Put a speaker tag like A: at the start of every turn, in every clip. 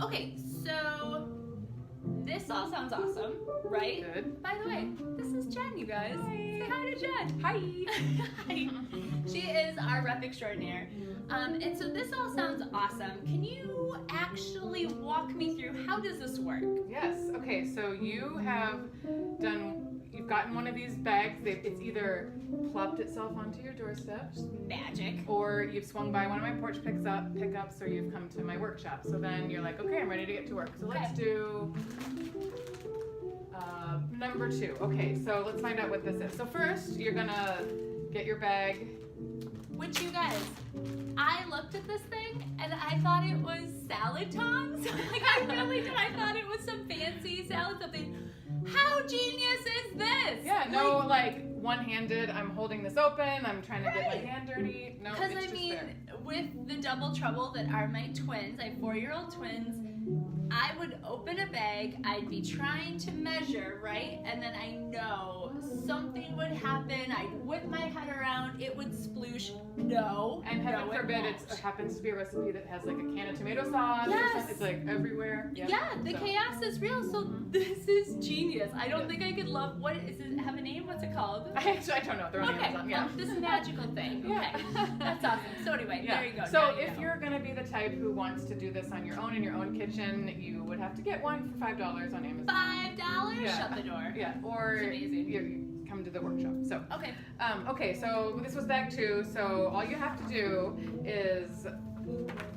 A: Okay, so this all sounds awesome, right?
B: Good.
A: By the way, this is Jen, you guys.
B: Hi.
A: Say hi to Jen.
B: Hi.
A: Hi. She is our rep extraordinaire. And so this all sounds awesome. Can you actually walk me through how does this work?
B: Yes. Okay. So you've gotten one of these bags. It's either plopped itself onto your doorstep,
A: Magic.
B: or you've swung by one of my porch pickups, or you've come to my workshop. So then you're like, okay, I'm ready to get to work. So let's do number 2. Okay. So let's find out what this is. So first, you're gonna get your bag.
A: Which you guys, I looked at this thing and I thought it was salad tongs. Like I really did. I thought it was some fancy salad something. How genius is this?
B: Yeah. No, like one-handed. I'm holding this open. I'm trying to get my hand dirty. No,
A: Because
B: it's
A: I
B: just
A: mean,
B: there.
A: with the double trouble that are my twins, I have 4-year-old twins, I would open a bag, I'd be trying to measure, right? And then I know something would happen, I'd whip my head around, it would sploosh. No.
B: And heaven
A: no,
B: forbid
A: won't.
B: it happens to be a recipe that has like a can of tomato sauce. Or
A: Yes.
B: something. It's like everywhere.
A: Yeah, the
B: So-
A: chaos is real, so this is genius. I don't think I could love, what is it, have a name? What's it called?
B: I don't know. They're on
A: Okay,
B: Amazon. Yeah.
A: this magical thing.
B: Yeah.
A: Okay, that's awesome. So anyway,
B: Yeah.
A: there you go.
B: So
A: Now you
B: if
A: know.
B: you're gonna be the type who wants to do this on your own in your own kitchen, you would have to get one for $5 on Amazon.
A: $5,
B: Yeah.
A: shut the door.
B: Yeah. Or
A: It's amazing.
B: you come to the workshop. So.
A: Okay.
B: Okay, so this was bag 2. So all you have to do is, so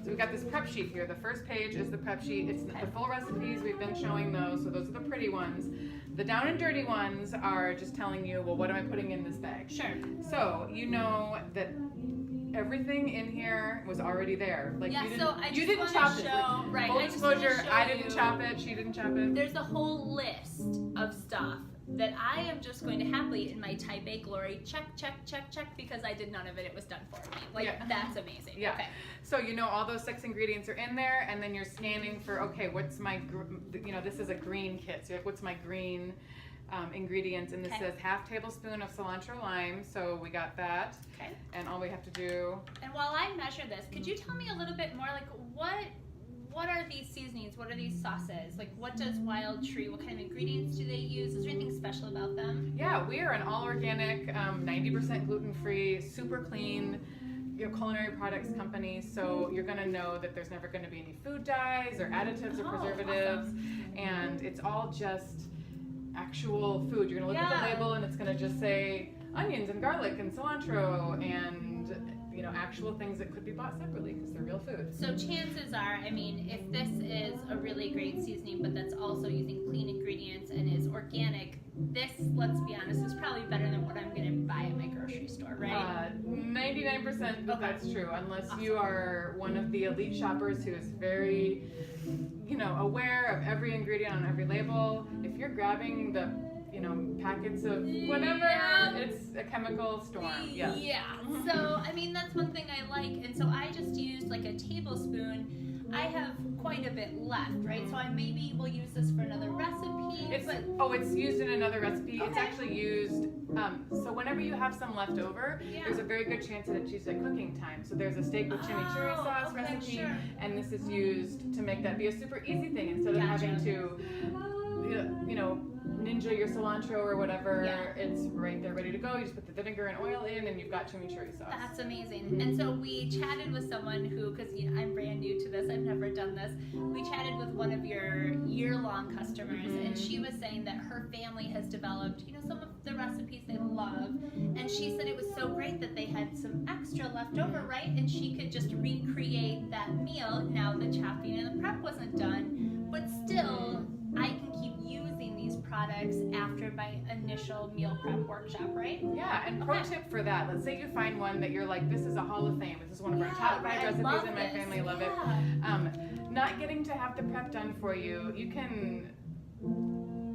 B: we've got this prep sheet here. The first page is the prep sheet. It's the full recipes. We've been showing those. So those are the pretty ones. The down and dirty ones are just telling you, well, what am I putting in this bag?
A: Sure.
B: So you know that everything in here was already there. Like
A: Yeah,
B: you didn't,
A: so I just
B: you didn't
A: wanna
B: chop it.
A: show-
B: Like,
A: right,
B: Full
A: I just wanna
B: disclosure,
A: show
B: I didn't
A: you-
B: chop it. She didn't chop it.
A: There's a whole list of stuff that I am just going to happily, in my type A glory, check, because I did none of it. It was done for me. Like,
B: Yeah.
A: that's amazing.
B: Yeah.
A: Okay.
B: So you know all those 6 ingredients are in there, and then you're scanning for, okay, what's my, this is a green kit. So you're like, what's my green ingredients? And this
A: Okay.
B: says half tablespoon of cilantro lime. So we got that.
A: Okay.
B: And all we have to do.
A: And while I measure this, could you tell me a little bit more, like, what are these seasonings? What are these sauces? Like, what does Wild Tree, what kind of ingredients do they use? Is there anything special about them?
B: Yeah, we are an all organic, 90% gluten free, super clean, culinary products company. So you're gonna know that there's never gonna be any food dyes or additives or
A: Oh,
B: preservatives, and it's all just actual food. You're gonna look at the
A: Yeah.
B: label and it's gonna just say onions and garlic and cilantro and actual things that could be bought separately because they're real food.
A: So chances are, I mean, if this is a really great seasoning, but that's also using clean ingredients and is organic, this, let's be honest, is probably better than what I'm gonna buy at my grocery store, right?
B: 99% that
A: Okay.
B: that's true, unless
A: Awesome.
B: you are one of the elite shoppers who is very, aware of every ingredient on every label. If you're grabbing the, packets of whatever,
A: Yeah.
B: it's a chemical storm. Yeah.
A: Yeah. So, I mean, that's one thing I like. And so I just used like a tablespoon. I have quite a bit left, right? So I maybe will use this for another recipe.
B: It's used in another recipe. It's
A: Okay.
B: actually used, so whenever you have some left over,
A: Yeah.
B: there's a very good chance that it's used at cooking time. So there's a steak with chimichurri
A: Oh,
B: sauce
A: okay,
B: recipe,
A: sure.
B: and this is used to make that be a super easy thing instead of
A: Gotcha.
B: having to, ninja your cilantro or whatever.
A: Yeah.
B: It's right there ready to go. You just put the vinegar and oil in, and you've got chimichurri sauce.
A: That's amazing. And so we chatted with someone who, because I'm brand new to this, I've never done this. We chatted with one of your year-long customers, and she was saying that her family has developed, some of the recipes they love. And she said it was so great that they had some extra left over, right? And she could just recreate that meal. Now the chopping and the prep wasn't done, but still, I can keep using these products after my initial meal prep workshop, right?
B: Yeah, and pro
A: Okay.
B: tip for that, let's say you find one that you're like, this is a Hall of Fame. This is one of our
A: Yeah,
B: top 5
A: right, I
B: recipes
A: love
B: in my
A: this.
B: family. Love it.
A: Yeah.
B: Not getting to have the prep done for you, you can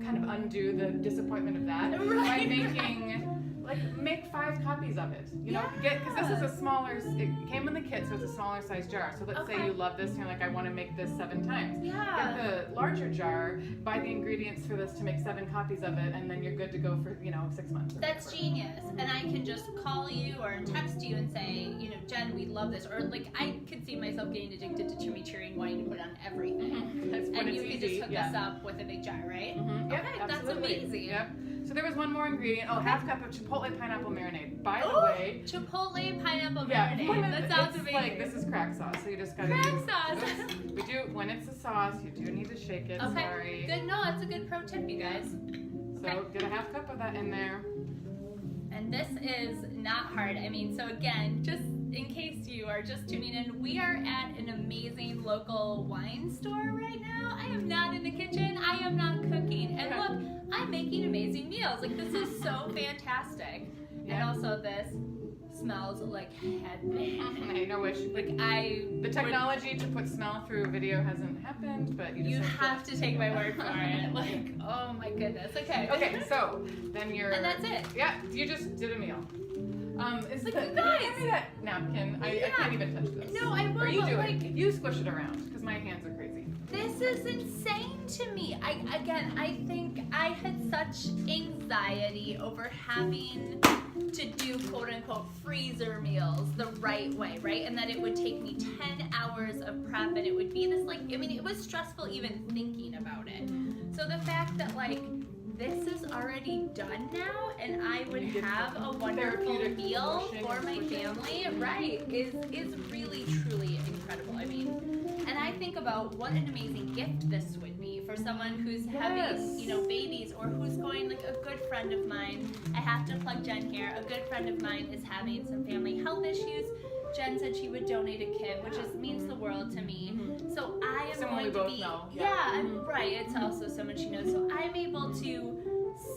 B: kind of undo the disappointment of that by
A: Right.
B: making like make 5 copies of it. You know, because this is a smaller. It came in the kit, so it's a smaller size jar. So let's say you love this and you're like, I want to make this 7 times.
A: Yeah.
B: Get the larger jar, buy the ingredients for this to make 7 copies of it, and then you're good to go for 6 months.
A: That's genius. And I can just call you or text you and say, Jen, we love this. Or like I could see myself getting addicted to chimichurri and wanting to put it on everything.
B: That's when
A: And
B: it's
A: you can
B: easy.
A: just hook us up with a big jar, right?
B: Yep,
A: Okay, that's
B: absolutely.
A: amazing.
B: Yep. So there was one more ingredient. Oh, half cup of chipotle pineapple marinade. By the
A: Ooh,
B: way,
A: Chipotle pineapple
B: yeah,
A: marinade. That sounds
B: it's
A: amazing.
B: like this is crack sauce, so you just gotta
A: Crack
B: use.
A: sauce.
B: Oops. We do when it's a sauce. You do need to shake it.
A: Okay.
B: Sorry.
A: Good. No, that's a good pro tip, you guys.
B: So get a half cup of that in there.
A: And this is not hard. I mean, so again, just in case you are just tuning in, we are at an amazing local wine store right now. I am not in the kitchen. I am not cooking. And look, I'm making amazing meals. Like, this is so fantastic. And
B: Yeah.
A: also this smells like heaven.
B: I know which.
A: Like,
B: The technology to put smell through video hasn't happened, but
A: you have to take my word for it. Like, oh my goodness. Okay.
B: Okay, so then you're.
A: And that's it.
B: Yeah, you just did a meal. Is
A: Look,
B: the,
A: you
B: can you
A: guys.
B: hand me that napkin? I can't even touch this.
A: No, I will,
B: Or you
A: but,
B: do
A: like-
B: it. You squish it around because my hands are crazy.
A: This is insane to me. I think I had such anxiety over having to do quote unquote freezer meals the right way, right? And that it would take me 10 hours of prep and it would be this it was stressful even thinking about it. So the fact that this is already done now and I would
B: You get
A: have a wonderful
B: therapeutic
A: meal
B: portion
A: for
B: and
A: my
B: push it.
A: family, right, is really, truly incredible. I mean, and I think about what an amazing gift this would be for someone who's having, babies or who's going, like a good friend of mine, I have to plug Jen here, a good friend of mine is having some family health issues. Jen said she would donate a kit, which means the world to me. So I am
B: Someone we
A: going to
B: both
A: be,
B: know.
A: I'm right. It's also someone she knows. So I'm able to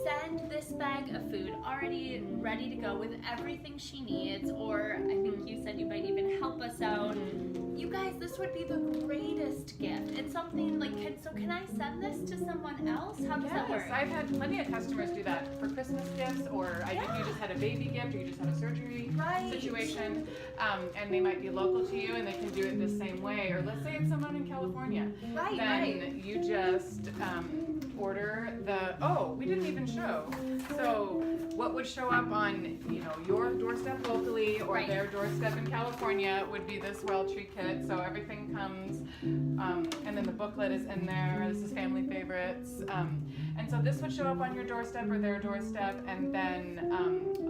A: send this bag of food already ready to go with everything she needs. Or I think you said you might even help us out. You guys, this would be the greatest gift. It's something like, can I send this to someone else? How does that work?
B: Yes, I've had plenty of customers do that for Christmas gifts, or I think you just had a baby gift, or you just had a surgery situation, and they might be local to you, and they can do it the same way. Or let's say it's someone in California, then you just order we didn't even show. So what would show up on your doorstep locally or their doorstep in California would be this Wild Tree kit. So everything comes, and then the booklet is in there. This is family favorites, and so this would show up on your doorstep or their doorstep, and then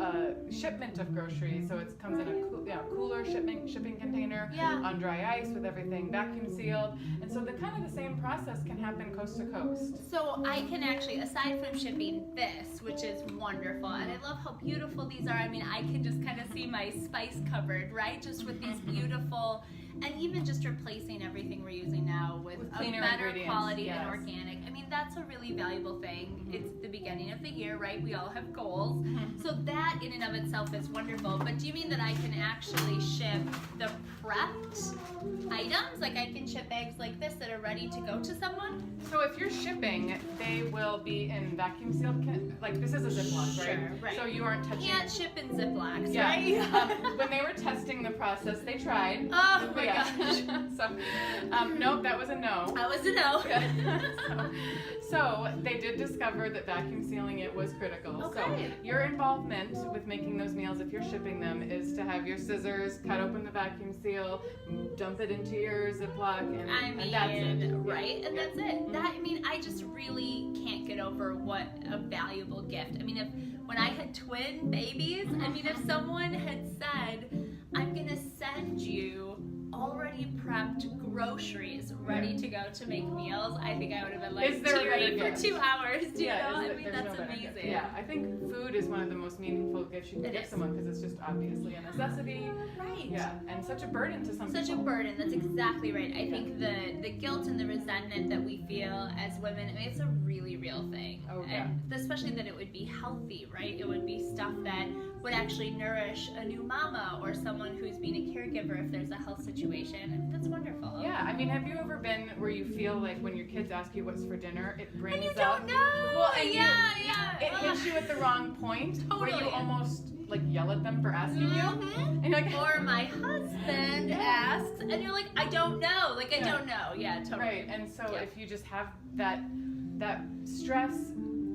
B: a shipment of groceries. So it comes in a cooler shipping container on dry ice with everything vacuum sealed, and so the same process can happen coast to coast.
A: So I can actually, aside from shipping this, which is wonderful, and I love how beautiful these are. I mean, I can just kind of see my spice cupboard, right? Just with these beautiful, and even just replacing everything we're using now with a
B: cleaner
A: better
B: ingredients,
A: quality and organic. I mean, that's a really valuable thing. It's the beginning of the year, right? We all have goals. So that in and of itself is wonderful. But do you mean that I can actually ship the prepped items? Like I can ship bags like this that are ready to go to someone?
B: So if you're shipping, they will be in vacuum sealed. Like this is a Ziploc,
A: Right.
B: So you aren't touching.
A: Can't ship in Ziplocs,
B: Yeah.
A: right?
B: When they were testing the process, they tried.
A: Oh my
B: gosh. So, nope, that was a no.
A: I was a no.
B: So they did discover that vacuum sealing it was critical.
A: Okay.
B: So your involvement with making those meals, if you're shipping them, is to have your scissors, cut open the vacuum seal, dump it into your Ziploc, and that's it.
A: Right? And that's it. I just really can't get over what a valuable gift. I mean, when I had twin babies, if someone had said, I'm gonna send you already prepped groceries ready to go to make meals, I think I would have been like
B: Is there a
A: teary
B: better
A: for
B: gift?
A: 2 hours. Do you know?
B: There's
A: That's
B: no better gift.
A: amazing.
B: Yeah, I think food is one of the most meaningful gifts you can give someone because it's just obviously a necessity.
A: Right.
B: Yeah, and such a burden to some people.
A: Such a burden. That's exactly right. I think the guilt and the resentment that we feel as women, it's a really real thing.
B: Oh, yeah.
A: And especially that it would be healthy, right? It would be stuff that would actually nourish a new mama or someone who's being a caregiver if there's a health situation. I mean, that's wonderful.
B: Yeah, I mean, have you ever been where you feel like when your kids ask you what's for dinner, it brings
A: And you
B: up...
A: don't know.
B: Well, and
A: yeah.
B: It hits you at the wrong point, where you
A: Totally.
B: almost like yell at them for asking you.
A: Mhm.
B: And you're like,
A: Or my husband asks, and you're like, I don't know. Like, I don't know. Yeah, totally.
B: right, and so
A: Yeah.
B: if you just have that stress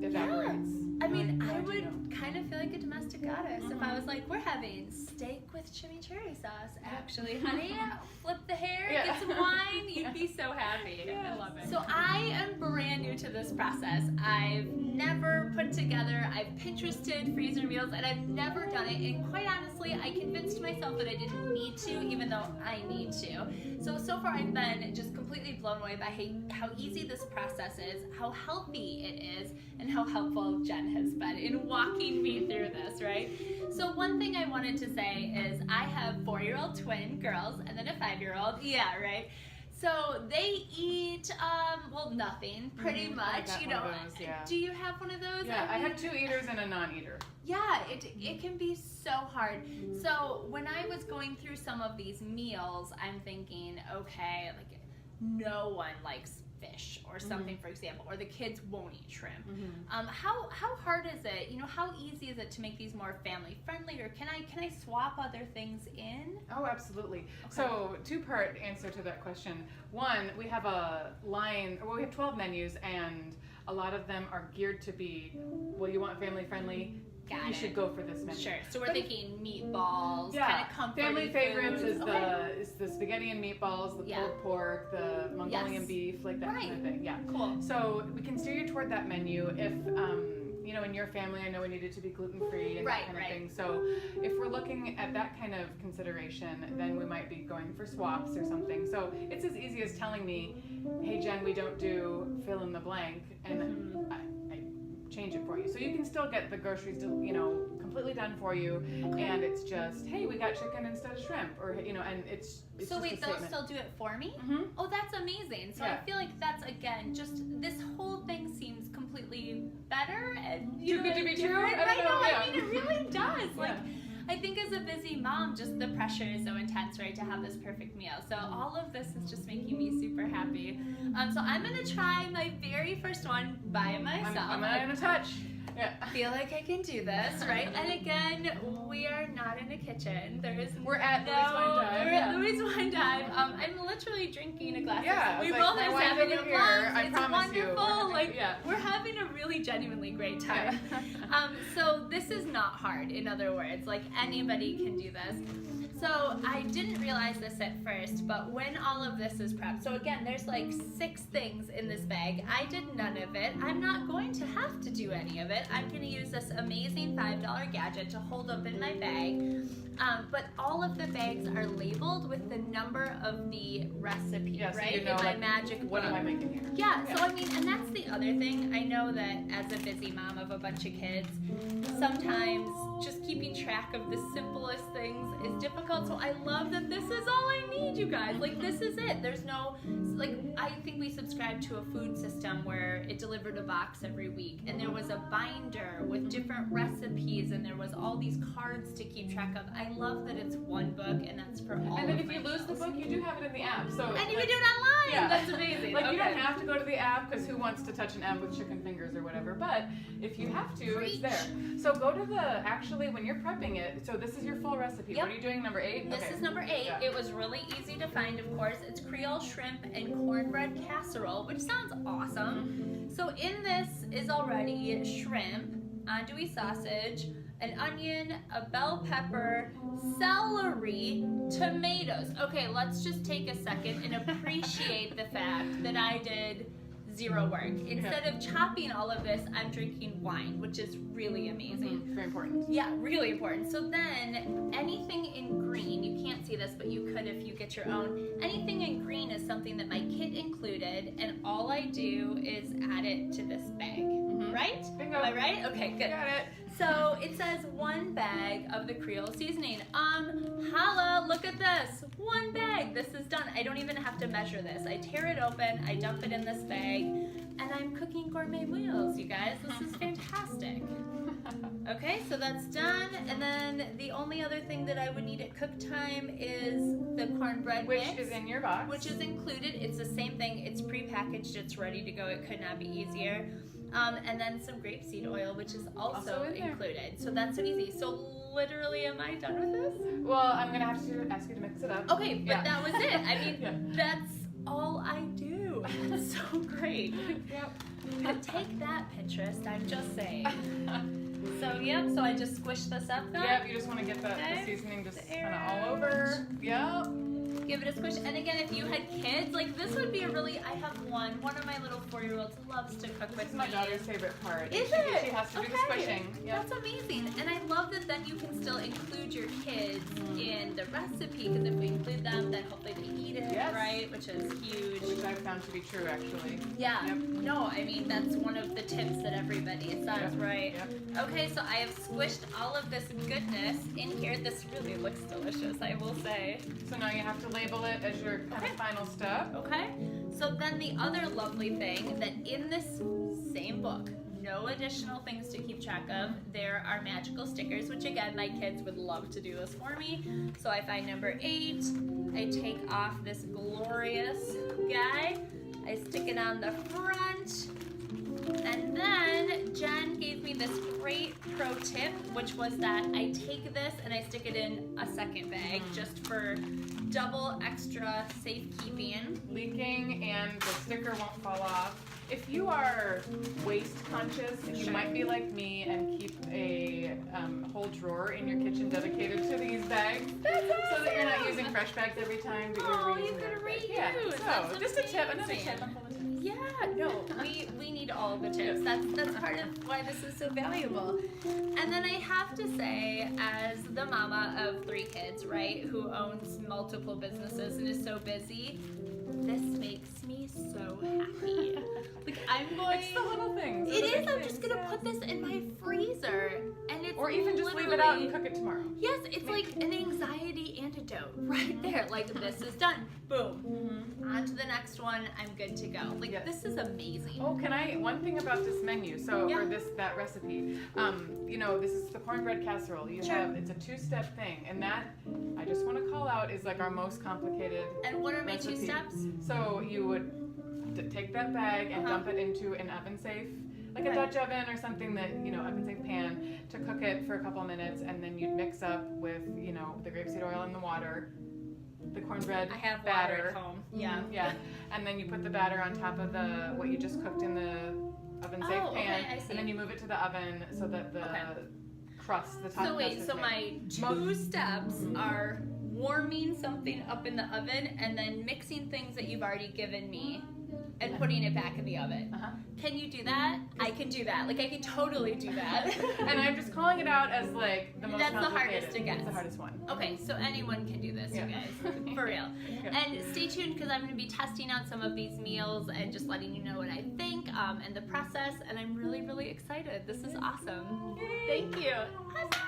B: evaporates.
A: I mean,
B: Like,
A: I
B: what do you know?
A: would kind of feel like a domestic goddess if I was like, we're having steak with chimichurri sauce, actually, honey. Flip the hair,
B: Yeah.
A: get some wine, you'd be so happy.
B: Yes.
A: I love it. So I am brand new to this process. I've never put together, I've Pinterested freezer meals, and I've never done it. And quite honestly, I convinced myself that I didn't need to, even though I need to. So far I've been just completely blown away by how easy this process is, how healthy it is, and how helpful Jen has been in walking me through this, right? So one thing I wanted to say is I have 4-year-old twin girls and then a 5-year-old. Yeah, right? So they eat, well, nothing, pretty
B: I
A: much,
B: got
A: you
B: one
A: know.
B: of those, yeah.
A: Do you have one of those?
B: Yeah, I
A: mean,
B: have 2 eaters and a non-eater.
A: yeah, it can be so hard. So when I was going through some of these meals, I'm thinking, okay, like no one likes fish or something, for example, or the kids won't eat shrimp. How hard is it? You know, how easy is it to make these more family friendly, or can I swap other things in?
B: Oh, absolutely.
A: Okay.
B: So, 2-part answer to that question. One, we have a line, well, we have 12 menus, and a lot of them are geared to be, well, you want family friendly,
A: Got
B: you
A: it.
B: should go for this menu.
A: Sure. So we're
B: But-
A: thinking meatballs,
B: Yeah,
A: kind of comforting
B: family favorites
A: foods.
B: is the spaghetti and meatballs, the
A: Yeah.
B: pulled pork, the Mongolian
A: Yes.
B: beef, like that kind of thing. Yeah.
A: Cool.
B: So we can steer you toward that menu if, you know, in your family, I know we need it to be gluten-free and
A: Right,
B: that kind
A: right.
B: of thing. So if we're looking at that kind of consideration, then we might be going for swaps or something. So it's as easy as telling me, hey, Jen, we don't do fill in the blank, and I change it for you. So you can still get the groceries, you know, completely done for you, and it's just, hey, we got chicken instead of shrimp, or, you know, and it's
A: So
B: just
A: wait,
B: a
A: they'll
B: statement.
A: still do it for me?
B: Mm-hmm.
A: Oh, that's amazing. So
B: Yeah.
A: I feel like that's, again, just this whole thing seems completely better and
B: Too good to be true?
A: different.
B: I don't
A: Right?
B: know,
A: No,
B: yeah.
A: I mean, it really does. Like,
B: Yeah.
A: I think as a busy mom, just the pressure is so intense, right, to have this perfect meal. So all of this is just making me super happy. So I'm gonna try my very first one by myself.
B: I'm not gonna touch. Yeah.
A: I feel like I can do this, right? And again, we are not in a kitchen. There is
B: We're at
A: no,
B: Louis Wine Dive,
A: we're
B: yeah.
A: at Louis Wine Dive. I'm literally drinking a glass.
B: Yeah,
A: of we
B: it's
A: both
B: like,
A: are
B: my wine's
A: having a
B: over here.
A: blast.
B: I
A: It's
B: promise you.
A: wonderful.
B: We're having-
A: Like
B: yeah.
A: we're having a really genuinely great time. So this is not hard. In other words, like anybody can do this. So I didn't realize this at first, but when all of this is prepped, so again, there's like 6 things in this bag. I did none of it. I'm not going to have to do any of it. I'm going to use this amazing $5 gadget to hold open my bag. But all of the bags are labeled with the number of the recipe,
B: Yeah, so
A: right?
B: you know,
A: in my
B: like,
A: magic
B: what
A: book.
B: am I making here?
A: Yeah, so I mean, and that's the other thing. I know that as a busy mom of a bunch of kids, sometimes just keeping track of the simplest things is difficult. So I love that this is all I need, you guys. Like, this is it. There's no, like, I think we subscribed to a food system where it delivered a box every week, and there was a binder with different recipes, and there was all these cards to keep track of. I love that it's one book, and that's for all
B: And then
A: of
B: if
A: my
B: you lose the
A: meals.
B: book, you do have it in the app. So
A: And you
B: like,
A: can do it online.
B: Yeah.
A: That's amazing.
B: Like, you
A: Okay.
B: don't have to go to the app, because who wants to touch an app with chicken fingers or whatever, but if you have to, it's there. So go to actually, when you're prepping it, so this is your full recipe.
A: Yep.
B: What are you doing, number 8?
A: This is number 8.
B: Yeah.
A: It was really easy to find, of course. It's Creole shrimp and cornbread casserole, which sounds awesome. So in this is already shrimp, andouille sausage, an onion, a bell pepper, celery, tomatoes. Okay, let's just take a second and appreciate the fact that I did 0 work. Instead of chopping all of this, I'm drinking wine, which is really amazing.
B: Very important.
A: Yeah, really important. So then anything in green, you can't see this, but you could if you get your own. Anything in green is something that my kit included, and all I do is add it to this bag. Right?
B: Bingo.
A: Am I right? Okay, good.
B: Got it.
A: So it says 1 bag of the Creole seasoning. Holla, look at this. 1 bag. This is done. I don't even have to measure this. I tear it open, I dump it in this bag, and I'm cooking gourmet meals, you guys. This is fantastic. Okay, so that's done. And then the only other thing that I would need at cook time is the cornbread
B: Which
A: mix.
B: is in your box.
A: Which is included. It's the same thing. It's prepackaged. It's ready to go. It could not be easier. And then some grapeseed oil, which is also
B: in there.
A: included. So that's so easy. So literally, am I done with this?
B: Well, I'm gonna have to ask you to mix it up.
A: Okay, but
B: Yeah.
A: that was it. I mean,
B: Yeah.
A: that's all I do. It's so great.
B: Yep.
A: But take that, Pinterest. I'm just saying. So yep. So I just squish this up then.
B: Yep, you just want to get the
A: Okay.
B: seasoning just
A: The
B: kind of all over. Yep.
A: Give it a squish. And again, if you had kids, like this would be a really. I have one. One of my little 4-year-olds loves to cook
B: This
A: with
B: is my
A: me.
B: daughter's favorite part.
A: Is
B: she,
A: it?
B: She has to do the
A: Okay.
B: squishing. Yep.
A: That's amazing. And I love that then you can still include your kids in the recipe because if we include them, then hopefully they eat it,
B: Yes.
A: right? Which is huge.
B: Which I've found to be true, actually.
A: Yeah.
B: Yep.
A: No, I mean, that's one of the tips that everybody says,
B: Yep.
A: right?
B: Yep.
A: Okay, so I have squished all of this goodness in here. This really looks delicious, I will say.
B: So now you have to label it as your kind
A: Okay.
B: of final step.
A: Okay? So then the other lovely thing that in this same book, no additional things to keep track of, there are magical stickers, which again, my kids would love to do this for me. So I find number 8, I take off this glorious guy, I stick it on the front, and then Jen gave me this great pro tip, which was that I take this and I stick it in a second bag just for double extra safekeeping.
B: Leaking and the sticker won't fall off. If you are waste conscious, you
A: Sure.
B: might be like me and keep a whole drawer in your kitchen dedicated to these bags. So that you're not using fresh bags every time, but you're
A: Oh,
B: reusing
A: you could
B: their bags.
A: reuse.
B: Yeah,
A: That's
B: so just a tip, another
A: amazing.
B: tip on the tips.
A: Yeah, no, we need all the tips. That's part of why this is so valuable. And then I have to say, as the mama of 3 kids, right, who owns multiple businesses and is so busy, this makes me so happy. Like I'm going.
B: It's the little things.
A: It
B: the
A: is.
B: big
A: I'm just
B: things,
A: gonna
B: yeah.
A: put this in my freezer, and it's
B: Or even just leave it out and
A: literally-
B: cook it tomorrow.
A: Yes, it's like an anxiety antidote right there. Like this is done. Boom. On to the next one. I'm good to go. Like
B: Yes.
A: this is amazing.
B: Oh, one thing about this menu, so,
A: Yeah.
B: or that recipe, this is the cornbread casserole. It's a 2-step thing, and that, I just want to call out, is like our most complicated
A: And what are my 2
B: recipe.
A: steps?
B: So you would take that bag and
A: Uh-huh.
B: dump it into an oven safe, like a
A: Okay.
B: Dutch oven or something that, oven safe pan, to cook it for a couple of minutes, and then you'd mix up with, the grapeseed oil and the water, the cornbread
A: I have
B: batter.
A: water at home. Yeah.
B: Yeah, and then you put the batter on top of what you just cooked in the oven safe
A: Oh, okay,
B: pan,
A: I see.
B: and then you move it to the oven so that the
A: Okay.
B: crust, the top
A: So wait,
B: crust
A: so
B: is
A: my
B: made.
A: 2 steps are warming something up in the oven and then mixing things that you've already given me and putting it back in the oven.
B: Uh-huh.
A: Can you do that? I can do that. Like I can totally do that.
B: And I'm just calling it out as like the most
A: That's the
B: complicated.
A: hardest to guess.
B: It's the hardest one.
A: Okay, so anyone can do this,
B: Yeah.
A: you guys, for real.
B: Yeah.
A: And stay tuned because I'm going to be testing out some of these meals and just letting you know what I think and the process. And I'm really, really excited. This is awesome. Thank you. Awesome.